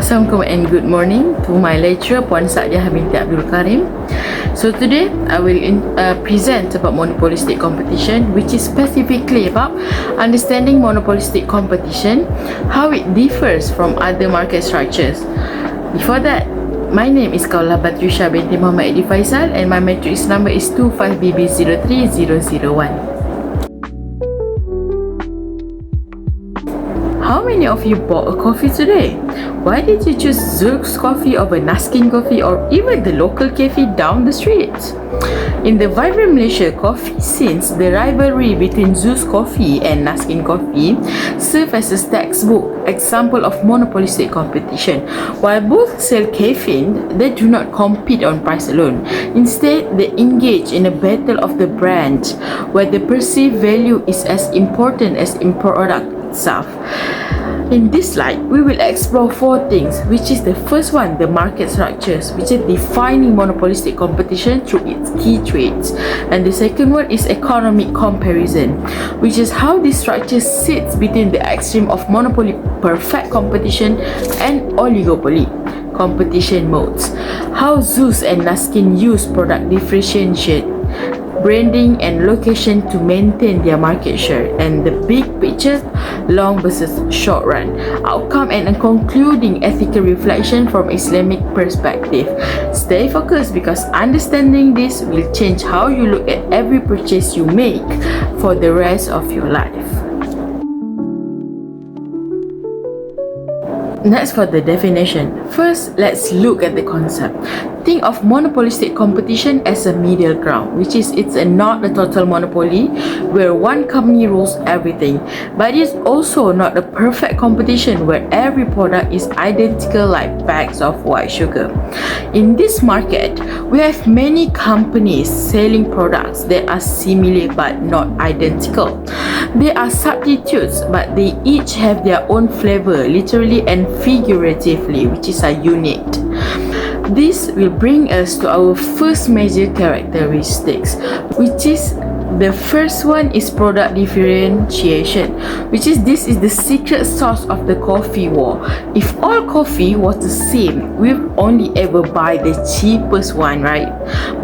Assalamualaikum and good morning to my lecturer Puan Binti Abdul Karim. So today I will present about monopolistic competition, which is specifically about understanding monopolistic competition, how it differs from other market structures. Before that, my name is Khaulah Batrisyia Binti Mohd Faisal and my matrix number is 25BB03001. How many of you bought a coffee today? Why did you choose Zook's coffee over Naskin coffee or even the local cafe down the street? In the vibrant Malaysia coffee scenes, the rivalry between Zook's coffee and Naskin coffee serve as a textbook example of monopolistic competition. While both sell caffeine, they do not compete on price alone. Instead, they engage in a battle of the brand, where the perceived value is as important as in product itself. In this slide, we will explore four things, which is the first one, the market structures, which is defining monopolistic competition through its key traits, and the second one is economic comparison, which is how this structure sits between the extreme of monopoly, perfect competition, and oligopoly, competition modes, how Zoos and Naskin use product differentiation, branding and location to maintain their market share, and the big picture, long versus short run, outcome and a concluding ethical reflection from Islamic perspective. Stay focused because understanding this will change how you look at every purchase you make for the rest of your life. Next, for the definition. First, let's look at the concept. Think of monopolistic competition as a middle ground, which is it's not a total monopoly where one company rules everything, but it's also not a perfect competition where every product is identical like bags of white sugar. In this market, we have many companies selling products that are similar but not identical. They are substitutes, but they each have their own flavor, literally and figuratively, which is unique. This will bring us to our first major characteristics, which is the first one is product differentiation, which is this is the secret sauce of the coffee war. If all coffee was the same, we'll only ever buy the cheapest one, right?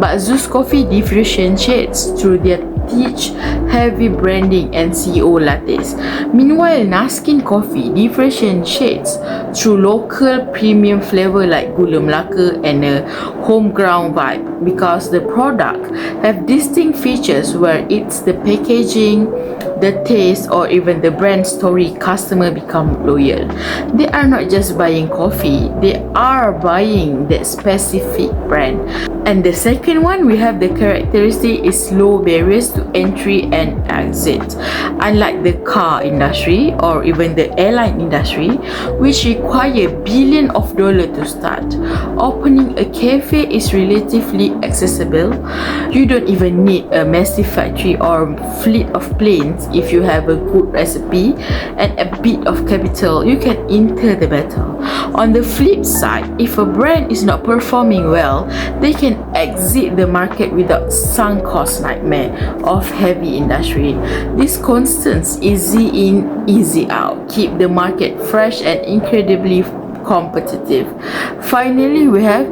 But Zoos Coffee differentiates through their teach heavy branding and CEO lattes. Meanwhile, Naskin Coffee differentiates through local premium flavor like Gula Melaka and a homegrown vibe, because the product have distinct features where it's the packaging, the taste, or even the brand story customer become loyal. They are not just buying coffee, they are buying that specific brand. And the second one, we have the characteristic is low barriers to entry and exit. Unlike the car industry or even the airline industry, which require billions of dollars to start, opening a cafe is relatively accessible. You don't even need a massive factory or fleet of planes. If you have a good recipe and a bit of capital, you can enter the battle. On the flip side, if a brand is not performing well, they can exit the market without sunk cost nightmare of heavy industry. This constant easy in, easy out keep the market fresh and incredibly competitive. Finally, we have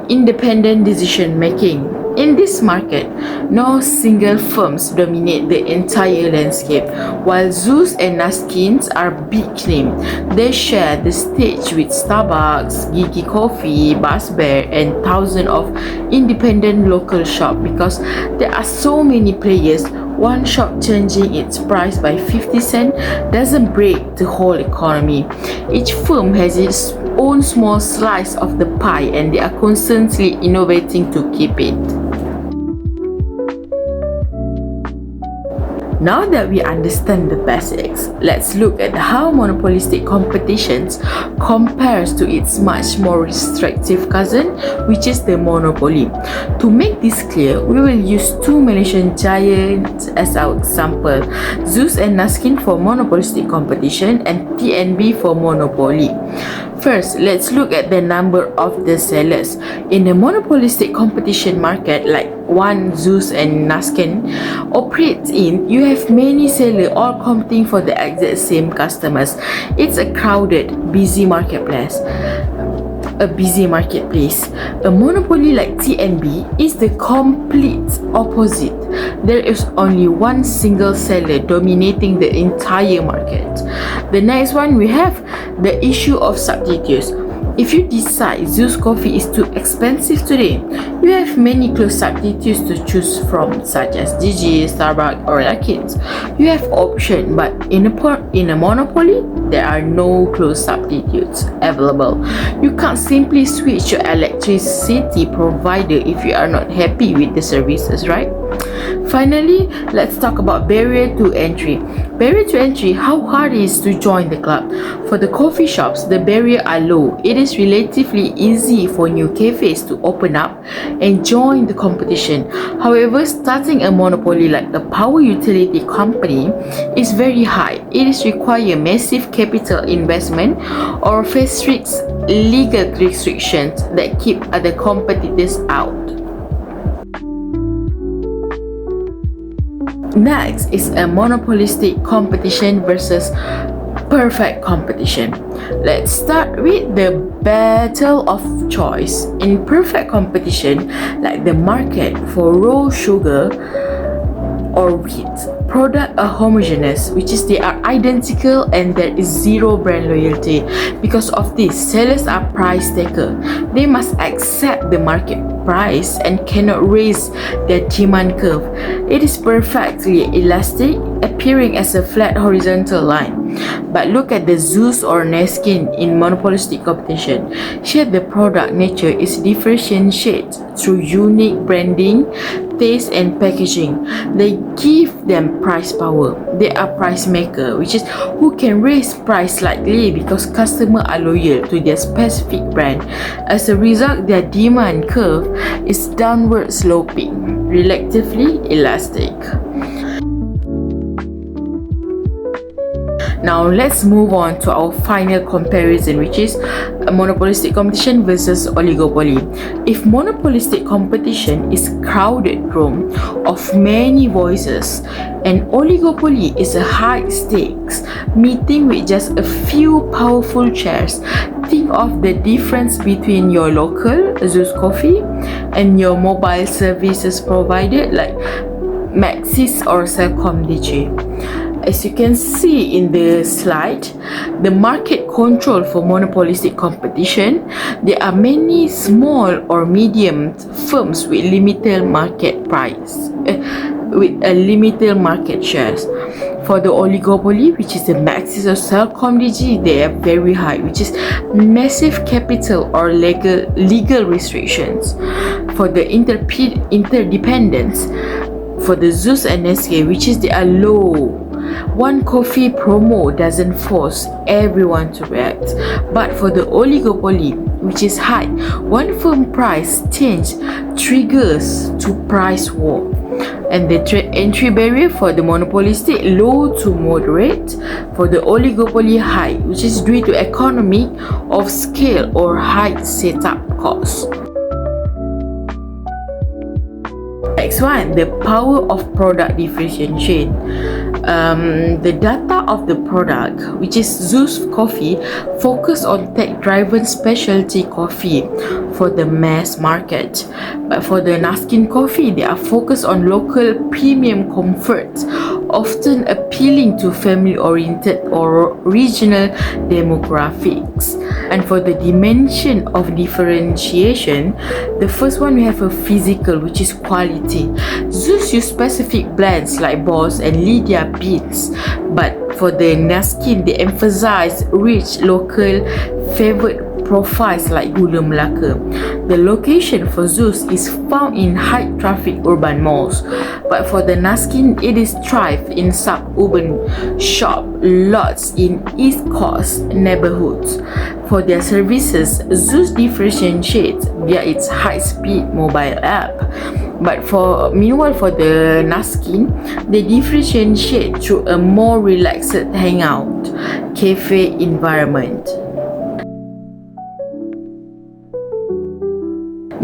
independent decision making. In this market, no single firms dominate the entire landscape. While Zoos and Naskins are big names, they share the stage with Starbucks, Gigi Coffee, Buzz Bear, and thousands of independent local shops. Because there are so many players, one shop changing its price by 50 cents doesn't break the whole economy. Each firm has its own small slice of the pie and they are constantly innovating to keep it. Now that we understand the basics, let's look at how monopolistic competitions compares to its much more restrictive cousin, which is the monopoly. To make this clear, we will use two Malaysian giants as our example, Zoos and Naskin for monopolistic competition and TNB for monopoly. First, let's look at the number of the sellers. In the monopolistic competition market, like one Zeus and Naskin operates in, you have many sellers all competing for the exact same customers. It's a crowded, busy marketplace. A monopoly like TNB is the complete opposite. There is only one single seller dominating the entire market. The next one, we have the issue of substitutes. If you decide Zeus coffee is too expensive today, you have many close substitutes to choose from, such as DG, Starbucks, or Lakins. You have options, but in a monopoly, there are no close substitutes available. You can't simply switch your electricity provider if you are not happy with the services, right? Finally, let's talk about barrier to entry. Barrier to entry, how hard it is to join the club. For the coffee shops, the barrier are low. It is relatively easy for new cafes to open up and join the competition. However, starting a monopoly like a power utility company is very high. It is require massive capital investment or face strict legal restrictions that keep other competitors out. Next is a monopolistic competition versus perfect competition. Let's start with the battle of choice. In perfect competition, like the market for raw sugar or wheat, product are homogeneous, which is they are identical and there is zero brand loyalty. Because of this, sellers are price taker. They must accept the market price and cannot raise their demand curve. It is perfectly elastic, appearing as a flat horizontal line. But look at the Zeus or Neskin in monopolistic competition. Here the product nature is differentiated through unique branding, taste and packaging. They give them price power. They are price maker, which is who can raise price slightly because customers are loyal to their specific brand. As a result, their demand curve is downward sloping, relatively elastic. Now let's move on to our final comparison, which is a monopolistic competition versus oligopoly. If monopolistic competition is crowded room of many voices, and oligopoly is a high stakes meeting with just a few powerful chairs, think of the difference between your local Zeus Coffee and your mobile services provider like Maxis or Celcom DG. As you can see in the slide, the market control for monopolistic competition, there are many small or medium firms with limited market price, with a limited market shares. For the oligopoly, which is the Maxis or Celcom DG, they are very high, which is massive capital or legal restrictions. For the interdependence, for the Zeus and SK, which is they are low. One coffee promo doesn't force everyone to react. But for the oligopoly, which is high, one firm price change triggers to price war. And the entry barrier for the monopolistic low to moderate, for the oligopoly high, which is due to economy of scale or high setup costs. Next one, the power of product differentiation. The data of the product, which is Zeus Coffee, focus on tech-driven specialty coffee for the mass market. But for the Naskin Coffee, they are focused on local premium comfort, often appealing to family-oriented or regional demographics. And for the dimension of differentiation, the first one we have a physical, which is quality. Zeus use specific blends like Boss and Lydia beans, but for the Naskin, they emphasize rich local favored profiles like Gula Melaka. The location for Zeus is found in high traffic urban malls, but for the Naskin, it is thrive in suburban shop lots in East Coast neighborhoods. For their services, Zeus differentiates via its high-speed mobile app. But meanwhile for the Naskin, they differentiate through a more relaxed hangout cafe environment.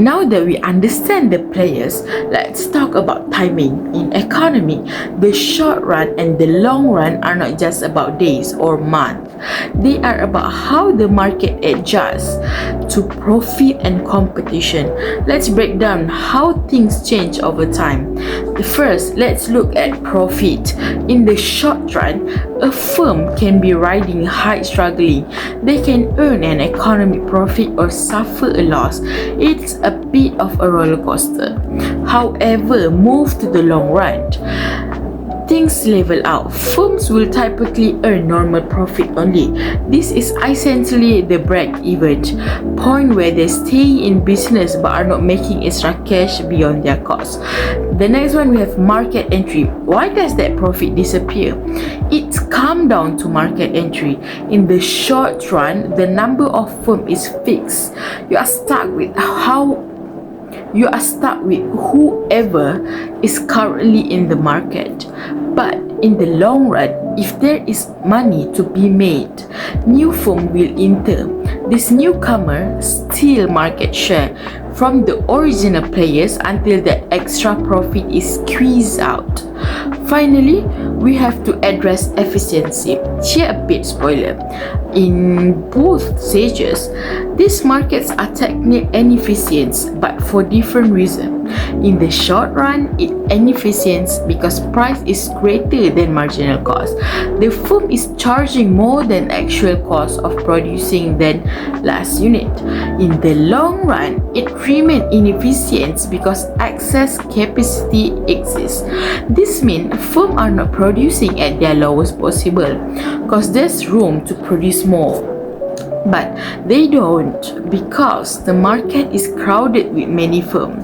Now that we understand the players, let's talk about timing. In economy, the short run and the long run are not just about days or months. They are about how the market adjusts to profit and competition. Let's break down how things change over time. First, let's look at profit. In the short run, a firm can be riding high struggling. They can earn an economic profit or suffer a loss. It's a bit of a roller coaster. However, move to the long run, things level out. Firms will typically earn normal profit only. This is essentially the break-even point where they stay in business but are not making extra cash beyond their costs. The next one, we have market entry. Why does that profit disappear? It's come down to market entry. In the short run, the number of firms is fixed. You are stuck with whoever is currently in the market. But in the long run, if there is money to be made, new firm will enter. This newcomer steal market share from the original players until the extra profit is squeezed out. Finally, we have to address efficiency. Here a bit spoiler. In both stages, these markets are technically inefficient but for different reasons. In the short run, it's inefficient because price is greater than marginal cost. The firm is charging more than actual cost of producing than last unit. In the long run, it remains inefficient because excess capacity exists. This means firms are not producing at their lowest possible because there's room to produce more. But they don't because the market is crowded with many firms.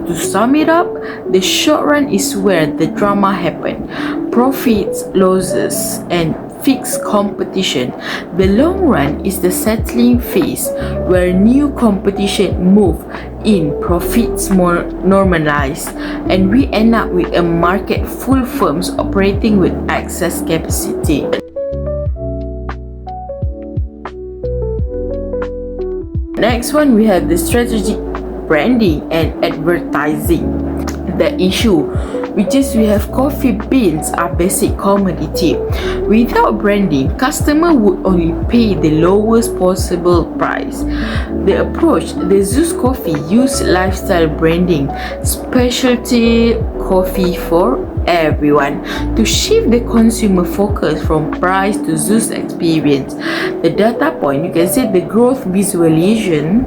To sum it up, the short run is where the drama happens. Profits, losses, and fixed competition. The long run is the settling phase where new competition move in, profits more normalized, and we end up with a market full firms operating with excess capacity. Next one, we have the strategic branding and advertising. The issue, which is we have coffee beans are basic commodity. Without branding, customer would only pay the lowest possible price. The approach, the Zeus Coffee use lifestyle branding, specialty coffee for everyone, to shift the consumer focus from price to Zeus experience. The data point, you can see the growth visualization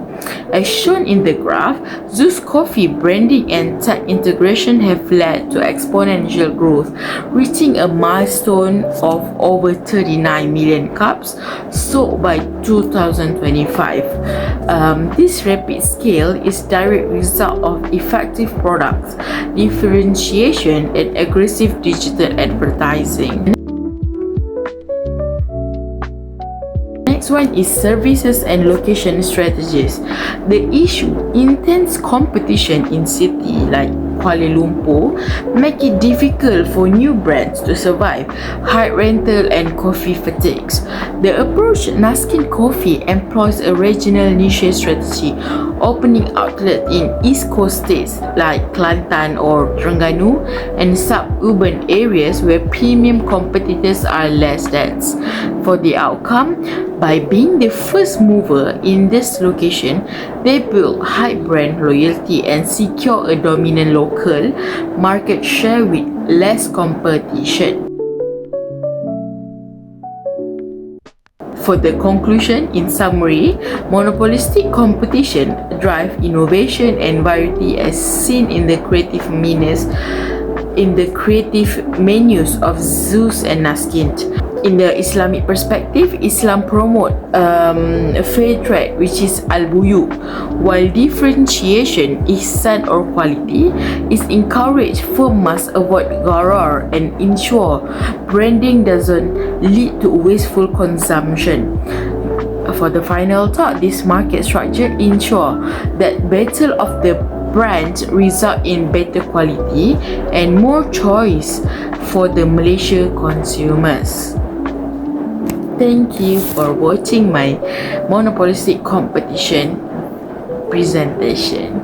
as shown in the graph. Zeus Coffee branding and tech integration have led to exponential growth, reaching a milestone of over 39 million cups sold by 2025. This rapid scale is direct result of effective products, differentiation, and aggressive digital advertising. Next one is services and location strategies. The issue, intense competition in city like Kuala Lumpur make it difficult for new brands to survive, high rental and coffee fatigues. The approach Naskin Coffee employs a regional niche strategy, opening outlets in East Coast states like Kelantan or Terengganu and suburban areas where premium competitors are less dense. For the outcome, by being the first mover in this location, they build high brand loyalty and secure a dominant local market share with less competition. For the conclusion, in summary, monopolistic competition drive innovation and variety as seen in the creative menus of Zeus and Naskin. In the Islamic perspective, Islam promote fair trade, which is al-buyu, while differentiation, ihsan or quality, is encouraged. Firm must avoid gharar and ensure branding doesn't lead to wasteful consumption. For the final thought, this market structure ensure that battle of the brands result in better quality and more choice for the Malaysia consumers. Thank you for watching my monopolistic competition presentation.